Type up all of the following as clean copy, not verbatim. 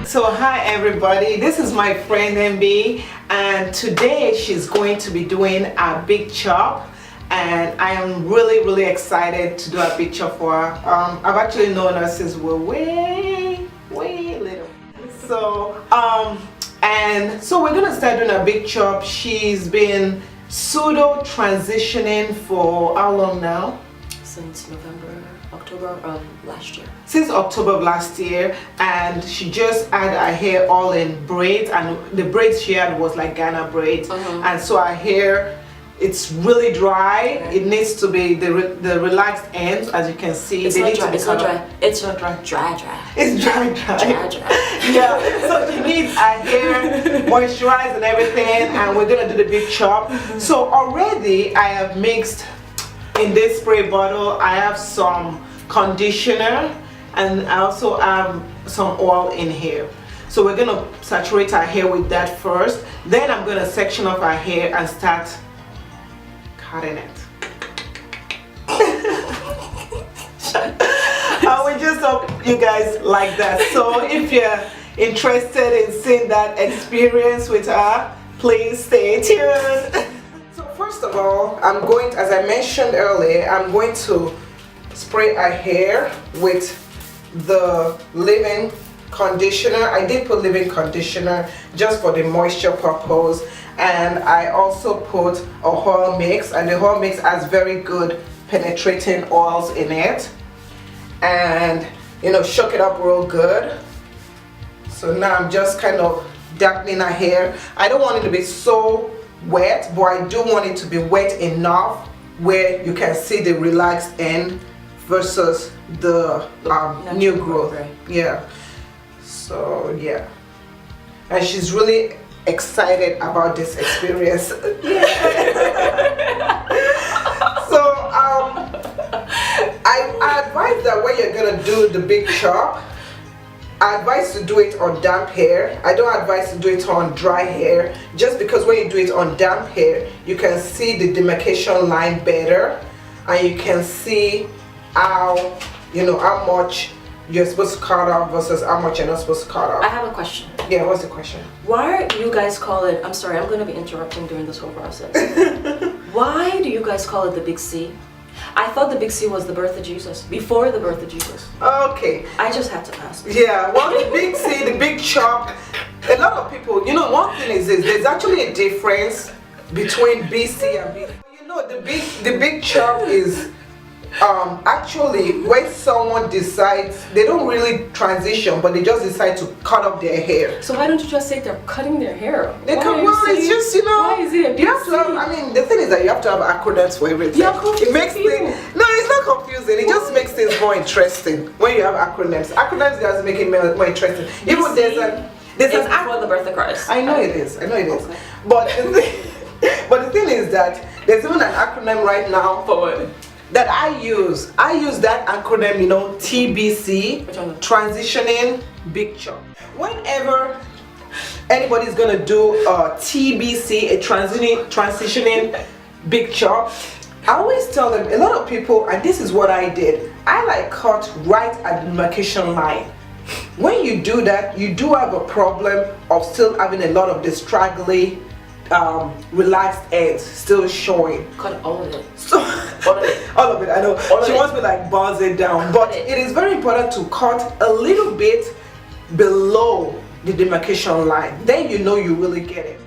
So hi everybody, this is my friend MB, and today she's going to be doing a big chop, and I am really excited to do a big chop for her. I've actually known her since we're way little. So so we're gonna start doing a big chop. She's been pseudo transitioning for how long now? Since October of last year. Since October of last year, and she just had her hair all in braids, and the braids she had was like Ghana braids, and so her hair, it's really dry. It needs to be the relaxed ends, as you can see. It's not dry. It's not dry. It's not dry. It's dry. Yeah. So she needs her hair moisturized and everything, and we're gonna do the big chop. So already I have mixed in this spray bottle. I have some conditioner, and I also have some oil in here. So we're gonna saturate our hair with that first. Then I'm gonna section off our hair and start cutting it. I would just hope you guys like that. So if you're interested in seeing that experience with her, please stay tuned. So first of all, I'm going to, as I mentioned earlier, I'm going to spray our hair with the leave-in conditioner. I did put leave-in conditioner just for the moisture purpose, and I also put a oil mix, and the oil mix has very good penetrating oils in it, and you know, shook it up real good. So now I'm just kind of dampening her hair. I don't want it to be so wet, but I do want it to be wet enough where you can see the relaxed end versus the new growth. Right. Yeah. So yeah, and she's really excited about this experience. So I advise that when you're gonna do the big chop, I advise to do it on damp hair. I don't advise to do it on dry hair, just because when you do it on damp hair, you can see the demarcation line better, and you can see how, you know, how much you're supposed to cut off versus how much you're not supposed to cut off. I have a question. Yeah, what's the question? Why do you guys call it, I'm sorry, I'm going to be interrupting during this whole process. Why do you guys call it the big C? I thought the big C was the birth of Jesus, before the birth of Jesus. Okay. I just had to ask. Yeah, well, the big C, the big chop, a lot of people, you know, one thing is this, there's actually a difference between BC and BC. You know, the big chop is actually when someone decides, they don't really transition, but they just decide to cut off their hair. So why don't you just say they're cutting their hair? They can, well, it's just, you know, why is it a big you have to have, I mean, the thing is that you have to have acronyms for everything. It makes things, no, it's not confusing, it just makes things more interesting when you have acronyms. Acronyms just make it more interesting. Even there's an before the birth of Christ. I know it is, Okay. but the thing is that there's even an acronym right now For what? that I use that acronym, you know, TBC, transitioning big chop. Whenever anybody's gonna do a TBC, a transitioning big chop, I always tell them, a lot of people, and this is what I did, I like cut right at the demarcation line. When you do that, you do have a problem of still having a lot of the straggly relaxed ends still showing. Cut all of it. So all of it, I know. She wants me like buzz it down, but it is very important to cut a little bit below the demarcation line. Then you know you really get it.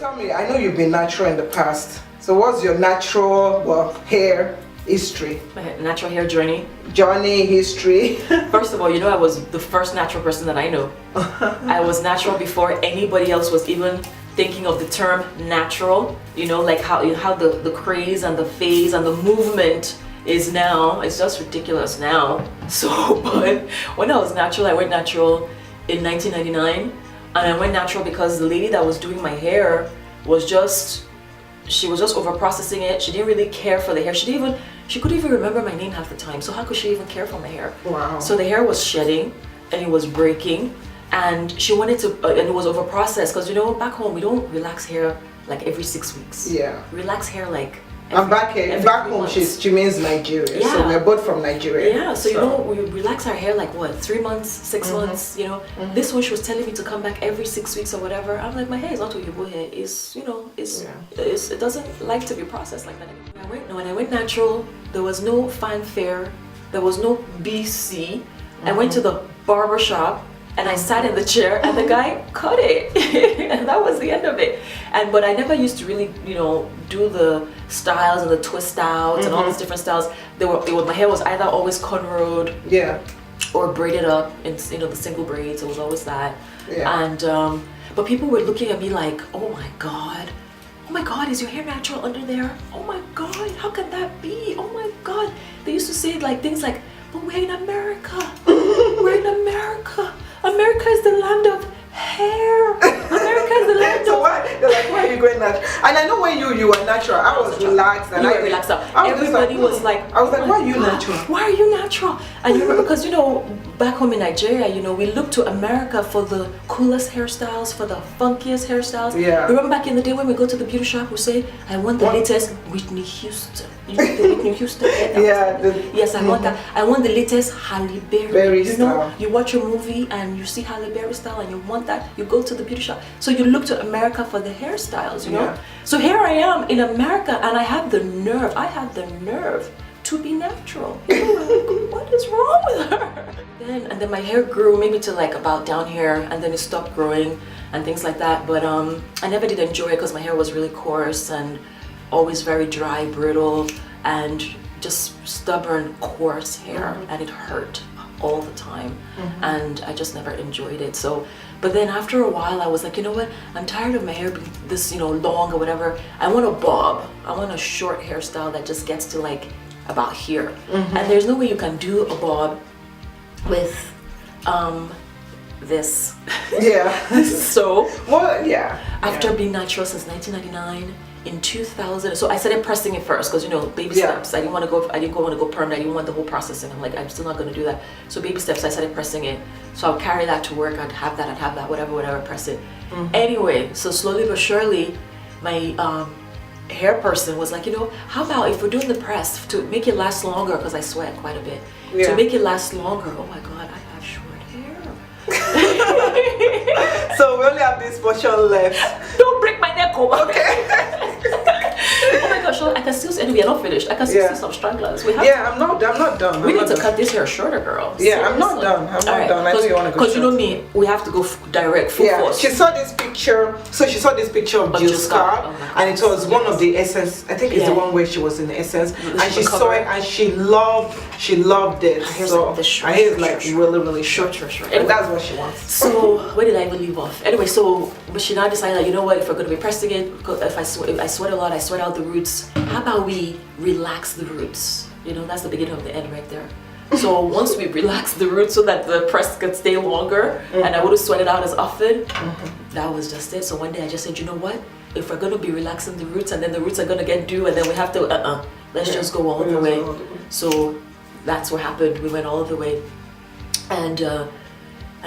Tell me, I know you've been natural in the past. So what's your natural hair history. My natural hair journey. Journey, history. First of all, you know I was the first natural person that I know. I was natural before anybody else was even thinking of the term natural. You know, like how the craze and the phase and the movement is now. It's just ridiculous now. So, but when I was natural, I went natural in 1999, and I went natural because the lady that was doing my hair was just, she was just over processing it. She didn't really care for the hair. She couldn't even remember my name half the time. So how could she even care for my hair? Wow. So the hair was shedding and it was breaking, and she wanted to, and it was over processed because, you know, back home we don't relax hair like every 6 weeks. Yeah. Relax hair like I'm back here. Back home, she means Nigeria. Yeah. So we're both from Nigeria. Yeah, so you know, we relax our hair like what, 3 months, 6 months, you know. This one she was telling me to come back every 6 weeks or whatever. I'm like, my hair is not Oyibo hair. It's, you know, it doesn't like to be processed like that. When I went natural, there was no fanfare, there was no BC. I went to the barber shop and I sat in the chair and the guy cut it. And that was the end of it. But I never used to really, you know, do the styles and the twist outs and all these different styles. My hair was either always cornrowed, or braided up in, you know, the single braids. It was always that. And but people were looking at me like, oh my god, is your hair natural under there? Oh my god, how can that be? Oh my god. They used to say like things like, but we're in America. We're in America. America is the land of hair. America is the land So of... why, they're like, why are you going natural? And I know when you were natural, I was relaxed. And you were relaxed up. Everybody was like, I was like, why are you natural? Why are you natural? And you remember, because, you know, back home in Nigeria, you know, we look to America for the coolest hairstyles, for the funkiest hairstyles. Yeah. Remember back in the day when we go to the beauty shop, we say, I want the latest Whitney Houston. You know the Whitney Houston hair? Yes, I want that. I want the latest Halle Berry. You know, you watch a movie and you see Halle Berry style and you want that, you go to the beauty shop. So you look to America for the hairstyles, you know? So here I am in America and I have the nerve to be natural. People were like, what is wrong with her? And then my hair grew maybe to like about down here, and then it stopped growing and things like that. But I never did enjoy it because my hair was really coarse and always very dry, brittle, and just stubborn, coarse hair, and it hurt all the time, and I just never enjoyed it. So, but then after a while, I was like, you know what? I'm tired of my hair being this, you know, long or whatever. I want a bob. I want a short hairstyle that just gets to like about here. And there's no way you can do a bob with this. So after being natural since 1999, in 2000, so I started pressing it first because, you know, baby steps. I didn't want to go permanent. I didn't want the whole processing. I'm like, I'm still not going to do that. So baby steps, I started pressing it. So I would carry that to work. I'd have that, whatever, press it. Anyway, so slowly but surely, my hair person was like, you know, how about if we're doing the press to make it last longer, because I sweat quite a bit, to make it last longer. Oh my god, I have short hair. So we only have this portion left. Don't break my neck, okay. Oh my gosh, I can still see, anyway, we are not finished. I can still see some stragglers. We have I'm not done. We need to cut this hair shorter, girl. I'm not done. I'm not done. I know you want to go. Because you know me, we have to go direct, full force. She saw this picture. So she saw this picture of Jill Scott, and it was one of the Essence. I think it's the one where she was in the Essence, and she saw it and she loved it. So her hair is like really short. And that's what she wants. So where did I even leave off? Anyway, but she now decided, like, you know what, if we're going to be pressing it, if I sweat a lot, I sweat out the roots. How about we relax the roots? You know, that's the beginning of the end right there. So once we relax the roots so that the press could stay longer and I wouldn't sweat it out as often, that was just it. So one day I just said, you know what, if we're going to be relaxing the roots and then the roots are going to get due and then we have to, let's just go all the way. So that's what happened. We went all the way. And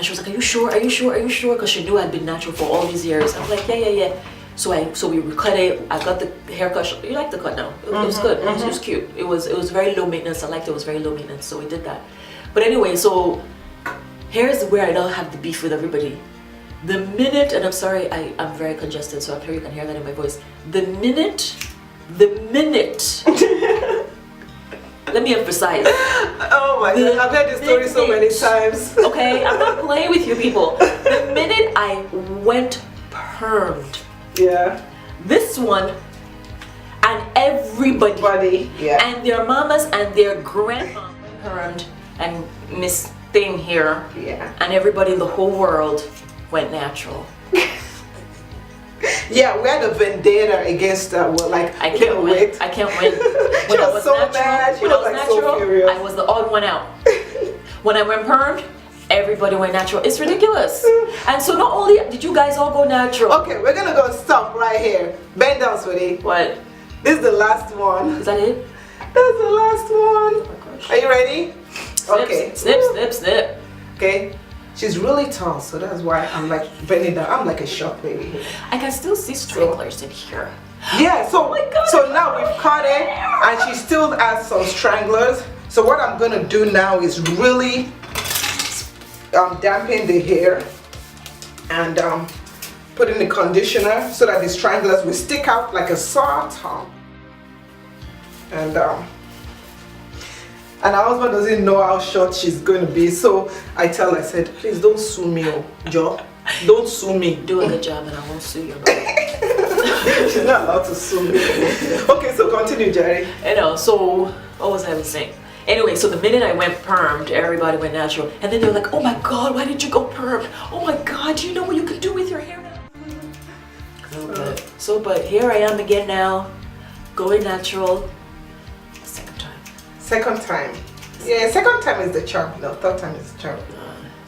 she was like, are you sure? Because she knew I'd been natural for all these years. I was like, yeah. So we cut it. I got the haircut. You like the cut now? It was good. It was cute. It was very low maintenance. I liked it. It was very low maintenance. So we did that. But anyway, so here's where I don't have the beef with everybody. The minute, and I'm sorry, I'm very congested, so I'm sure you can hear that in my voice. The minute. Let me emphasize. Oh my god, I've heard this story so many times. Okay, I'm not playing with you people. The minute I went permed. Yeah. This one and everybody. Yeah. And their mamas and their grandma permed and Miss Thing here. Yeah. And everybody in the whole world went natural. Yeah, we had a vendetta against well, like I can't win. I can't win. When I was so natural, mad. She when I was was like natural, so furious. I was the odd one out. When I went permed, everybody went natural. It's ridiculous. And so not only did you guys all go natural. Okay, we're gonna go stop right here. Bend down, sweetie. What? This is the last one. Is that it? That's the last one. Oh my gosh. Are you ready? Snip, Okay. Snip, snip, snip. Okay. She's really tall, so that's why I'm like bending down. I'm like a short baby. I can still see stranglers in here. Yeah, so Oh my God, so now we've cut it and she still has some stranglers. So what I'm gonna do now is really dampen the hair and put in the conditioner so that the stranglers will stick out like a sore thumb. And her husband doesn't know how short she's going to be, so I tell her, I said, please don't sue me, Joe. Don't sue me. Do a good job and I won't sue you. She's not allowed to sue me. Okay, so continue, Jerry. So what was I saying? Anyway, so the minute I went permed, everybody went natural. And then they were like, oh my God, why did you go permed? Oh my God, do you know what you can do with your hair now? But here I am again now, going natural. Second time. Yeah, second time is the charm. No, third time is the charm.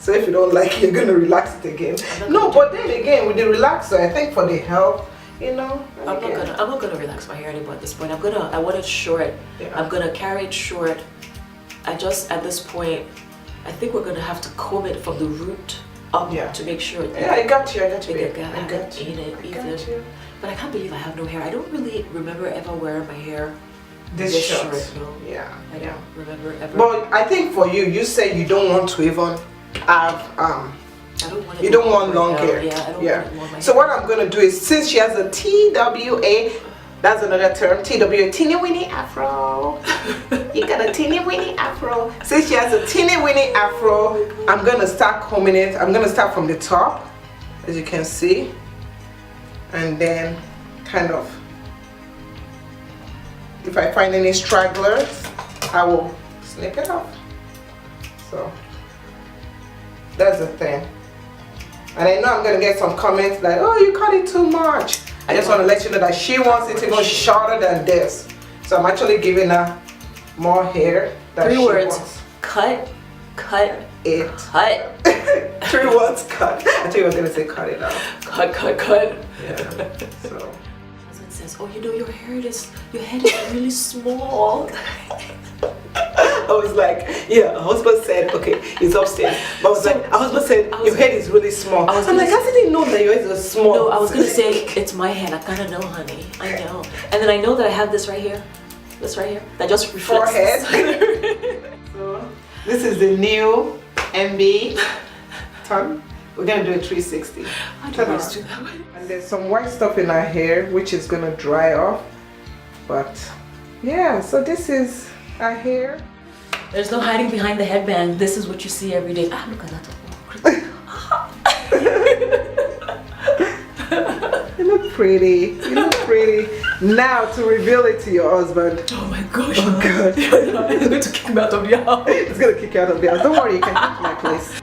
So if you don't like it, you're gonna relax it again. No, but then again, with the relaxer, I think for the health, you know. I'm not gonna relax my hair anymore at this point. I want it short. Yeah. I'm gonna carry it short. At this point, I think we're gonna have to comb it from the root up to make sure. Yeah, I got you. I got you. I got you. But I can't believe I have no hair. I don't really remember ever wearing my hair this short. No. Yeah. I don't remember ever. But I think for you, you say you don't want to even have you don't want long hair. Yeah, I don't want my hair. So what I'm gonna do is, since she has a TWA, that's another term, TWA, teeny weeny afro. You got a teeny weeny afro. Since she has a teeny weeny afro, I'm gonna start combing it. I'm gonna start from the top, as you can see, and then kind of, if I find any stragglers, I will snip it off. So that's the thing. And I know I'm gonna get some comments like, oh, you cut it too much. I just want to let you know that she wants it even shorter than this. So I'm actually giving her more hair than she wants. Cut, cut, it. Cut. 3 words, cut. I think I was gonna say cut it out. Cut. Yeah. So. It says, oh, you know, your head is really small. I was like, yeah, her husband said, okay, he's upstairs. But I was like, her husband said, your head is really small. I'm like, I didn't know that your head is small. No, I was going to say, it's my head. I kind of know, honey. I know. And then I know that I have this right here. This right here. That just reflects. Forehead. So, this is the new MB turn. We're going to do a 360. I don't always do that. And there's some white stuff in her hair, which is going to dry off. But, yeah, so this is her hair. There's no hiding behind the headband. This is what you see every day. Ah, look at that. You look pretty. You look pretty. Now to reveal it to your husband. Oh my gosh. Oh God. He's going to kick me out of the house. He's going to kick you out of the house. Don't worry, you can come to my place.